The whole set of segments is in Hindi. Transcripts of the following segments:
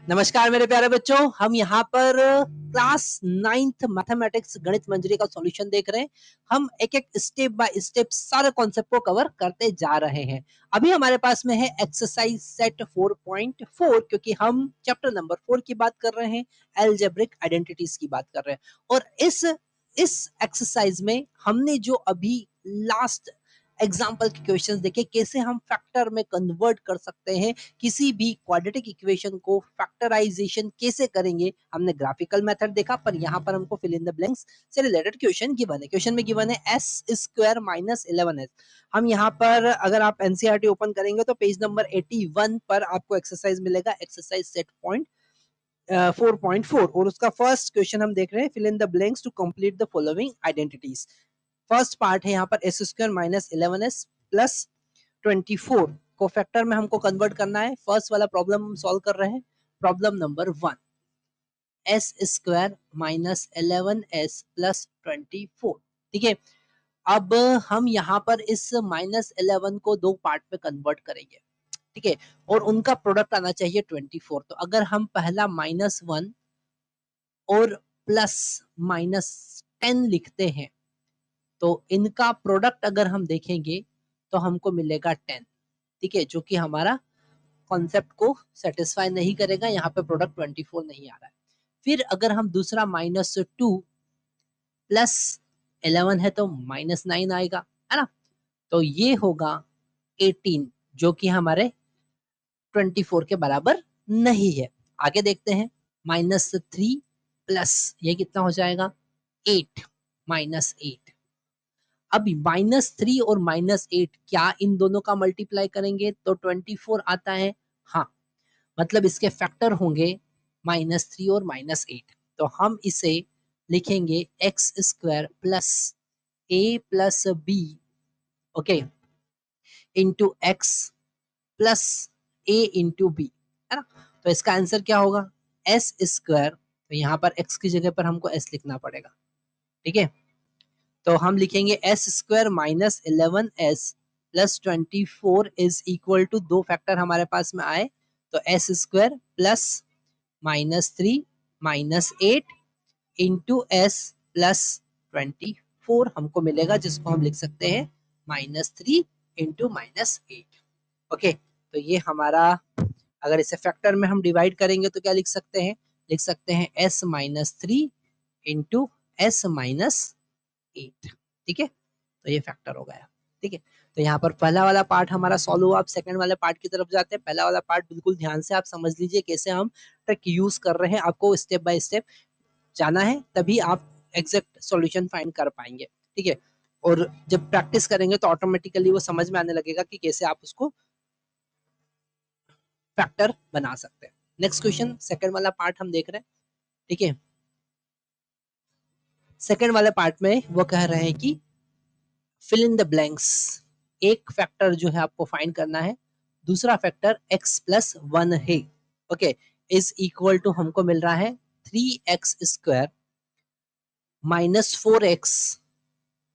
नमस्कार मेरे प्यारे बच्चों, हम यहाँ पर क्लास 9th मैथमेटिक्स गणित मंजरी का सॉल्यूशन देख रहे हैं। हम एक एक स्टेप बाय स्टेप सारे कॉन्सेप्ट को कवर करते जा रहे हैं। अभी हमारे पास में है एक्सरसाइज सेट 4.4 क्योंकि हम चैप्टर नंबर 4 की बात कर रहे हैं, अलजेब्रिक आइडेंटिटीज की बात कर रहे हैं। और इस एक्सरसाइज में हमने जो अभी लास्ट एग्जाम्पल के क्वेश्चंस देखे, कैसे हम फैक्टर में कन्वर्ट कर सकते हैं, किसी भी क्वाड्रेटिक इक्वेशन को फैक्टराइजेशन कैसे करेंगे। हमने ग्राफिकल मेथड देखा, पर यहाँ पर हमको फिल इन द ब्लैंक्स से रिलेटेड क्वेश्चन गिवन है। क्वेश्चन में गिवन है एस स्क्वायर माइनस 11s। हम यहाँ पर अगर आप एनसीईआरटी ओपन करेंगे तो पेज नंबर 81 पर आपको एक्सरसाइज मिलेगा, एक्सरसाइज सेट पॉइंट 4.4, और उसका फर्स्ट क्वेश्चन हम देख रहे हैं, fill in the blanks to complete the following identities. First part है यहाँ पर S square minus 11s plus 24 को फैक्टर में हमको कन्वर्ट करना है। फर्स्ट वाला प्रॉब्लम हम सॉल्व कर रहे हैं, problem number 1, S square minus 11s plus 24। ठीक है, अब हम यहाँ पर इस माइनस 11 को दो पार्ट में कन्वर्ट करेंगे। ठीक है, और उनका प्रोडक्ट आना चाहिए 24। तो अगर हम पहला -1 और प्लस -10 लिखते हैं तो इनका प्रोडक्ट अगर हम देखेंगे तो हमको मिलेगा 10। ठीक है, जो कि हमारा कॉन्सेप्ट को सेटिस्फाई नहीं करेगा, यहाँ पे प्रोडक्ट 24 नहीं आ रहा है। फिर अगर हम दूसरा -2 प्लस 11 है तो -9 आएगा, है ना। तो ये होगा 18, जो कि हमारे 24 के बराबर नहीं है। आगे देखते हैं, -3 प्लस ये कितना हो जाएगा 8, -8। अब -3 और -8 क्या इन दोनों का मल्टीप्लाई करेंगे तो 24 आता है। हाँ, मतलब इसके फैक्टर होंगे -3 और -8। तो हम इसे लिखेंगे X square plus A plus B, okay, into X plus A into B, है ना। तो इसका आंसर क्या होगा, एस स्क्वायर। तो यहाँ पर एक्स की जगह पर हमको एस लिखना पड़ेगा। ठीक है, तो हम लिखेंगे s square minus 11s plus 24 is equal to, दो फैक्टर हमारे पास में आए तो s square plus -3 -8 into s plus 24 हमको मिलेगा, जिसको हम लिख सकते हैं -3 इंटू -8। ओके, तो ये हमारा, अगर इसे फैक्टर में हम डिवाइड करेंगे तो क्या लिख सकते हैं, लिख सकते हैं s -3 इंटू s -8। ठीक है, तो ये फैक्टर हो गया। ठीक है, तो यहाँ पर पहला वाला पार्ट हमारा सॉल्व हुआ। आप सेकंड वाले पार्ट की तरफ जाते हैं। पहला वाला पार्ट बिल्कुल ध्यान से आप समझ लीजिए कैसे हम ट्रिक यूज कर रहे हैं, आपको स्टेप बाय स्टेप जाना है, तभी आप एग्जैक्ट सॉल्यूशन फाइंड कर पाएंगे। ठीक है, और जब प्रैक्टिस करेंगे तो ऑटोमेटिकली वो समझ में आने लगेगा कि कैसे आप उसको फैक्टर बना सकते हैं। नेक्स्ट क्वेश्चन, सेकंड वाला पार्ट हम देख रहे हैं। ठीक है, सेकंड वाले पार्ट में वो कह रहे हैं कि फिल इन द ब्लैंक्स, एक फैक्टर जो है आपको फाइंड करना है, दूसरा फैक्टर x प्लस 1 है। ओके, इज इक्वल टू हमको मिल रहा है 3x स्क्वायर -4x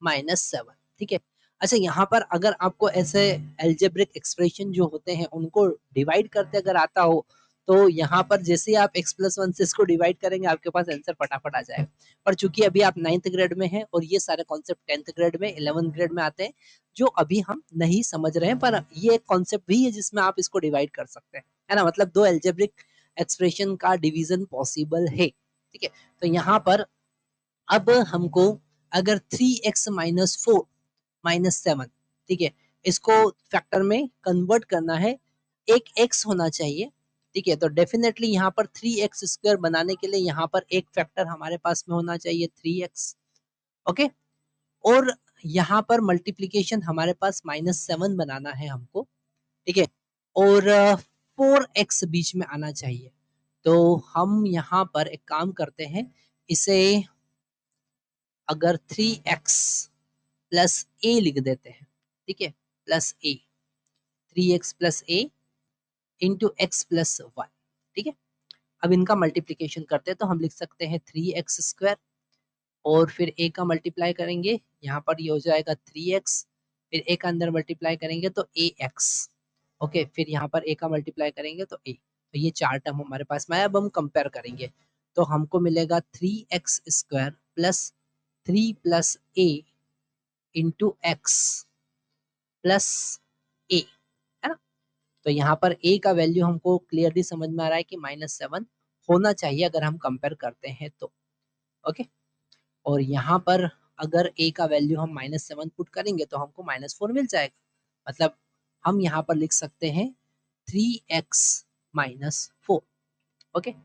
-7। ठीक है, अच्छा यहाँ पर अगर आपको ऐसे एल्जेब्रिक एक्सप्रेशन जो होते हैं उनको डिवाइड करते अगर आता हो, तो यहाँ पर जैसे ही आप x प्लस 1 से इसको डिवाइड करेंगे आपके पास आंसर फटाफट आ जाएगा। पर चूंकि अभी आप 9th ग्रेड में हैं और ये सारे कॉन्सेप्ट 10th ग्रेड में 11th ग्रेड में आते हैं, जो अभी हम नहीं समझ रहे हैं, पर ये एक कॉन्सेप्ट भी है जिसमें आप इसको डिवाइड कर सकते हैं, है ना। मतलब दो एल्जेब्रिक एक्सप्रेशन का डिवीजन पॉसिबल है। ठीक है, तो यहाँ पर अब हमको अगर 3x माइनस 4 माइनस 7, ठीक है, इसको फैक्टर में कन्वर्ट करना है, एक x होना चाहिए। ठीक है, तो डेफिनेटली यहाँ पर 3x स्क्वायर बनाने के लिए यहाँ पर एक फैक्टर हमारे पास में होना चाहिए 3x। ओके, और यहाँ पर मल्टीप्लीकेशन हमारे पास -7 बनाना है हमको। ठीक है, और 4x बीच में आना चाहिए। तो हम यहाँ पर एक काम करते हैं, इसे अगर 3x प्लस ए लिख देते हैं, ठीक है, plus A, 3x plus A into X plus 1। ठीक है, अब इनका मल्टीप्लीकेशन करते हैं तो हम लिख सकते हैं 3x स्क्वायर, और फिर a का मल्टीप्लाई करेंगे, यहाँ पर ये हो जाएगा 3x, फिर a का अंदर मल्टीप्लाई करेंगे तो ax। ओके, फिर यहाँ पर a का मल्टीप्लाई करेंगे तो a, तो ये 4 टर्म हमारे पास में आया। अब हम कंपेयर करेंगे तो हमको मिलेगा 3x square plus 3 plus A into X plus ए, है ना? तो यहाँ पर a का वैल्यू हमको क्लियरली समझ में आ रहा है कि -7 होना चाहिए अगर हम कंपेयर करते हैं तो। ओके, और यहाँ पर अगर a का वैल्यू हम -7 पुट करेंगे तो हमको -4 मिल जाएगा। मतलब हम यहाँ पर लिख सकते हैं 3x -4। ओके,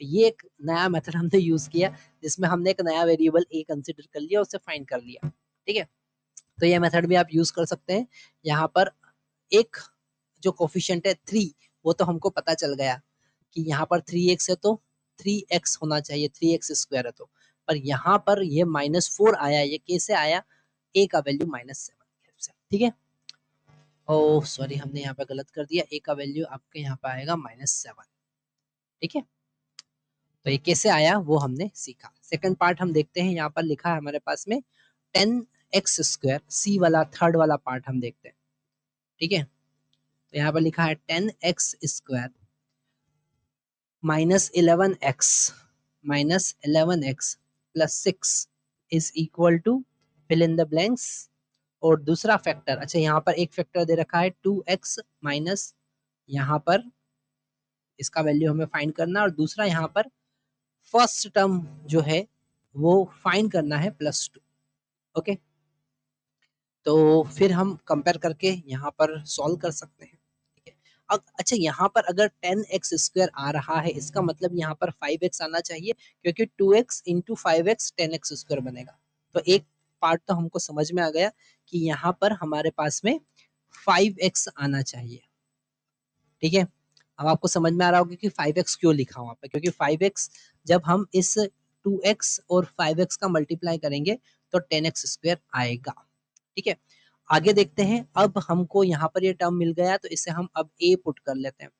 ये एक नया मेथड हमने यूज किया जिसमें हमने एक नया वेरिएबल a कंसीडर कर लिया, उसे फाइंड कर लिया। ठीक है, तो ये मेथड भी आप यूज कर सकते हैं। यहाँ पर एक जो कोफिशिएंट है 3, वो तो हमको पता चल गया कि यहाँ पर 3x है तो 3x होना चाहिए, 3x स्क्वायर है तो। पर यहाँ पर ये -4 आया, ये कैसे आया? a का वैल्यू -7 से। ठीक है, ओह सॉरी, हमने यहाँ पे गलत कर दिया। a का वैल्यू आपके यहाँ पे आएगा -7। ठीक है, तो ये कैसे आया वो हमने सीखा। सेकंड पार्ट हम देखते हैं। यहाँ पर लिखा है हमारे पास में 10x स्क्वायर, सी वाला थर्ड वाला पार्ट हम देखते हैं। ठीक है, तो यहाँ पर लिखा है 10x square -11x plus 6 is equal to fill in the blanks. और दूसरा फैक्टर, अच्छा यहाँ पर एक फैक्टर दे रखा है 2x माइनस, यहाँ पर इसका वैल्यू हमें फाइंड करना है। और दूसरा यहाँ पर फर्स्ट टर्म जो है वो फाइंड करना है +2। ओके, तो फिर हम कंपेयर करके यहाँ पर सॉल्व कर सकते हैं। ठीक है, अब अच्छा यहाँ पर अगर 10x स्क्वायर आ रहा है, इसका मतलब यहाँ पर 5x आना चाहिए, क्योंकि 2x into 5x 10x square बनेगा। तो एक पार्ट तो हमको समझ में आ गया कि यहाँ पर हमारे पास में 5x आना चाहिए। ठीक है, अब आपको समझ में आ रहा होगा कि 5x क्यों लिखा वहाँ पे, क्योंकि 5x जब हम इस 2x और 5x का मल्टीप्लाई करेंगे तो 10x स्क्वायर आएगा। ठीक है, आगे देखते हैं। अब हमको यहाँ पर ये टर्म मिल गया तो इसे हम अब a पुट कर लेते हैं,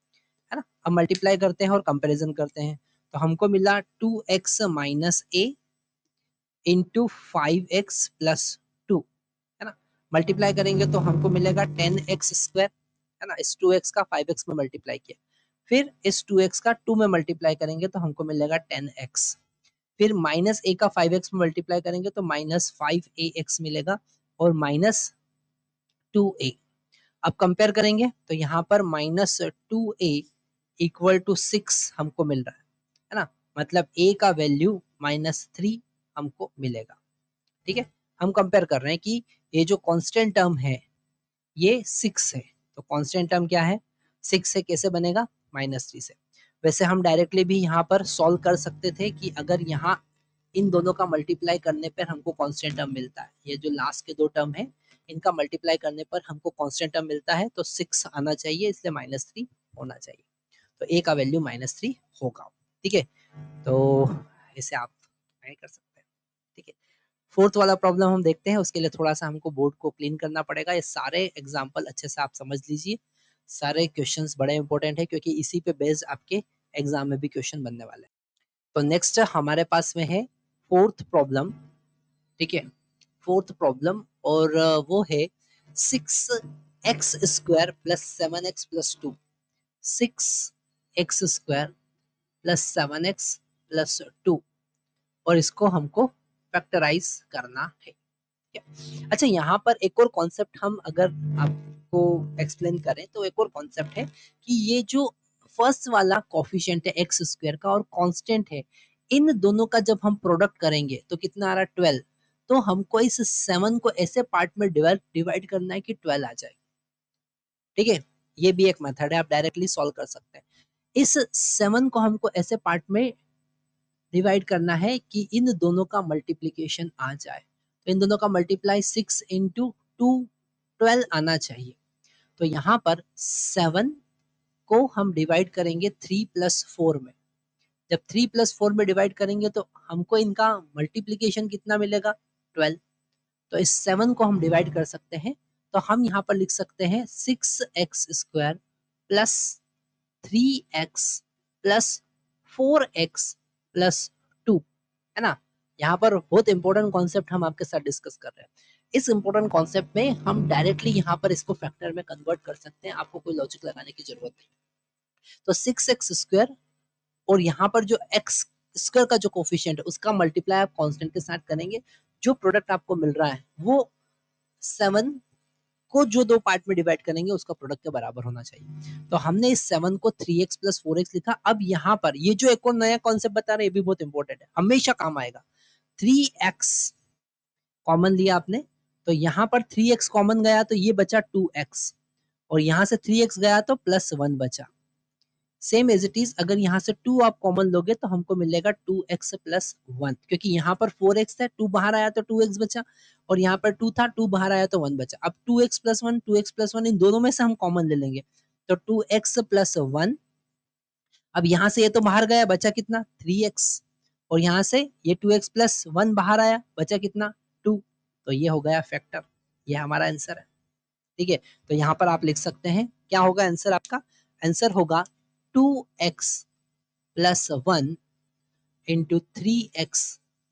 है ना? अब मल्टीप्लाई करते हैं और कंपैरिजन करते हैं। तो हमको मिला 2x minus a into 5x plus 2, है ना? मल्टीप्लाई करेंगे तो हमको मिलेगा 10x स्क्वायर, है ना? इस 2x का 5x में मल्टीप्लाई किया, फिर इस 2x का 2 में मल्टीप्लाई करेंगे तो हमको मिलेगा 10x, फिर माइनस a का 5x में मल्टीप्लाई करेंगे तो माइनस 5ax मिलेगा, और माइनस 2a। अब कंपेयर करेंगे तो यहाँ पर -2a इक्वल टू 6 हमको मिल रहा है ना? मतलब a का वैल्यू -3 हमको मिलेगा। ठीक है, हम कंपेयर कर रहे हैं कि ये जो कांस्टेंट टर्म है ये 6 है, तो कांस्टेंट टर्म क्या है? 6 से कैसे बनेगा? -3 से। वैसे हम डायरेक्टली भी यहाँ पर सॉल्व कर सकते थे कि अगर यहाँ इन दोनों का मल्टीप्लाई करने पर हमको कांस्टेंट टर्म मिलता है, ये जो लास्ट के दो टर्म है इनका मल्टीप्लाई करने पर हमको कांस्टेंट टर्म मिलता है, तो 6 आना चाहिए, इसलिए -3 होना चाहिए। तो a का वैल्यू -3 होगा। ठीक है, तो इसे आप ट्राई कर सकते हैं। ठीक है, फोर्थ वाला प्रॉब्लम हम देखते हैं। उसके लिए थोड़ा सा हमको बोर्ड को क्लीन करना पड़ेगा। ये सारे एग्जाम्पल अच्छे से आप समझ लीजिए। सारे क्वेश्चंस बड़े इंपॉर्टेंट है, क्योंकि इसी पे बेस्ड आपके एग्जाम में भी क्वेश्चन बनने वाले हैं। तो नेक्स्ट हमारे पास में है फोर्थ प्रॉब्लम। ठीक है, फोर्थ प्रॉब्लम, और वो है 6x square plus 7x plus 2। 6x square plus 7x plus 2, और इसको हमको फैक्टराइज करना है। ठीक है? अच्छा, यहाँ पर एक और कॉन्सेप्ट हम अगर आपको एक्सप्लेन करें तो एक और कॉन्सेप्ट है कि ये जो फर्स्ट वाला कोफिशिएंट है एक्स स्क्वायर का और कांस्टेंट है, इन दोनों का जब हम प्रोडक्ट करेंगे तो कितना आ रहा है? 12। तो हमको इस 7 को ऐसे पार्ट में डिवाइड करना है कि 12 आ जाए। ठीक है, ये भी एक मेथड है, आप डायरेक्टली सॉल्व कर सकते हैं। इस 7 को हमको ऐसे पार्ट में डिवाइड करना है कि इन दोनों का मल्टीप्लीकेशन आ जाए। तो इन दोनों का मल्टीप्लाई 6 इंटू 2 12 आना चाहिए। तो यहाँ पर 7 को हम डिवाइड करेंगे 3 प्लस 4 में। जब 3 प्लस 4 में डिवाइड करेंगे तो हमको इनका मल्टीप्लीकेशन कितना मिलेगा? 12। तो इस 7 को हम डिवाइड कर सकते हैं। तो हम यहाँ पर लिख सकते हैं 6x square plus 3x plus 4x plus 2, है ना? यहाँ पर बहुत इंपॉर्टेंट कॉन्सेप्ट हम आपके साथ डिस्कस कर रहे हैं। इस इंपॉर्टेंट कॉन्सेप्ट में हम डायरेक्टली यहाँ पर इसको फैक्टर में कन्वर्ट कर सकते हैं, आपको कोई लॉजिक लगाने की जरूरत नहीं। तो 6x² और यहाँ पर जो x स्क्वायर का जो कोफिशिएंट है उसका मल्टीप्लाई आप कांस्टेंट के साथ करेंगे, जो प्रोडक्ट आपको मिल रहा है वो 7 को जो 2 पार्ट में डिवाइड करेंगे उसका प्रोडक्ट के बराबर होना चाहिए। तो हमने इस 7 को 3x प्लस 4x लिखा। अब यहाँ पर ये जो एक और नया कॉन्सेप्ट बता रहे हैं, ये भी बहुत इंपॉर्टेंट है, हमेशा काम आएगा। 3x कॉमन लिया आपने, तो यहाँ पर 3x कॉमन गया तो ये बचा 2x, और यहाँ से 3x गया तो प्लस 1 बचा। सेम एज इट इज, अगर यहाँ से 2 आप कॉमन लोगे तो हमको मिलेगा 2x प्लस 1, क्योंकि यहाँ पर 4x था, 2 बाहर आया तो 2x बचा, और यहाँ पर 2 था, 2 बाहर आया तो 1 बचा। अब 2x प्लस 1, 2x प्लस 1 इन दोनों में से हम कॉमन ले लेंगे, तो 2x प्लस 1। अब यहाँ से ये तो बाहर गया, बचा कितना 3x, और यहाँ से ये 2x प्लस 1 बाहर आया, बचा कितना 2। तो ये हो गया फैक्टर, ये हमारा आंसर है। ठीक है, तो यहाँ पर आप लिख सकते हैं क्या होगा आंसर आपका, आंसर होगा 2x plus 1 into 3x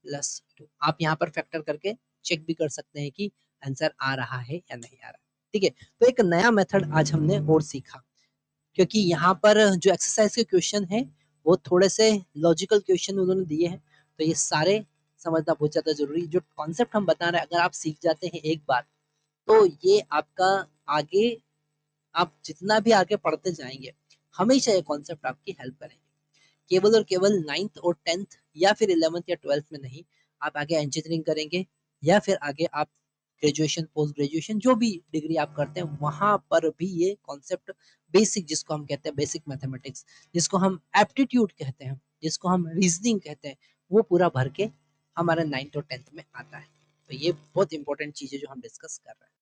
plus 2। आप यहाँ पर फैक्टर करके चेक भी कर सकते हैं कि आंसर आ रहा है या नहीं आ रहा। ठीक है, तो एक नया मेथड आज हमने और सीखा, क्योंकि यहाँ पर जो एक्सरसाइज के क्वेश्चन है वो थोड़े से लॉजिकल क्वेश्चन उन्होंने दिए हैं, तो ये सारे समझना बहुत ज़्यादा जरूरी। जो कॉन्सेप्ट हम बता रहे हैं अगर आप सीख जाते हैं एक बार, तो ये आपका आगे, आप जितना भी आगे पढ़ते जाएंगे हमेशा ये कॉन्सेप्ट आपकी हेल्प करेंगे। केवल और केवल 9th और 10th या फिर 11th या 12th में नहीं, आप आगे इंजीनियरिंग करेंगे या फिर आगे आप ग्रेजुएशन, पोस्ट ग्रेजुएशन जो भी डिग्री आप करते हैं वहां पर भी ये कॉन्सेप्ट बेसिक, जिसको हम कहते हैं बेसिक मैथमेटिक्स, जिसको हम एप्टीट्यूड कहते हैं, जिसको हम रीजनिंग कहते हैं, वो पूरा भर के हमारे 9th और 10th में आता है। तो ये बहुत इंपॉर्टेंट चीज़ है जो हम डिस्कस कर रहे हैं।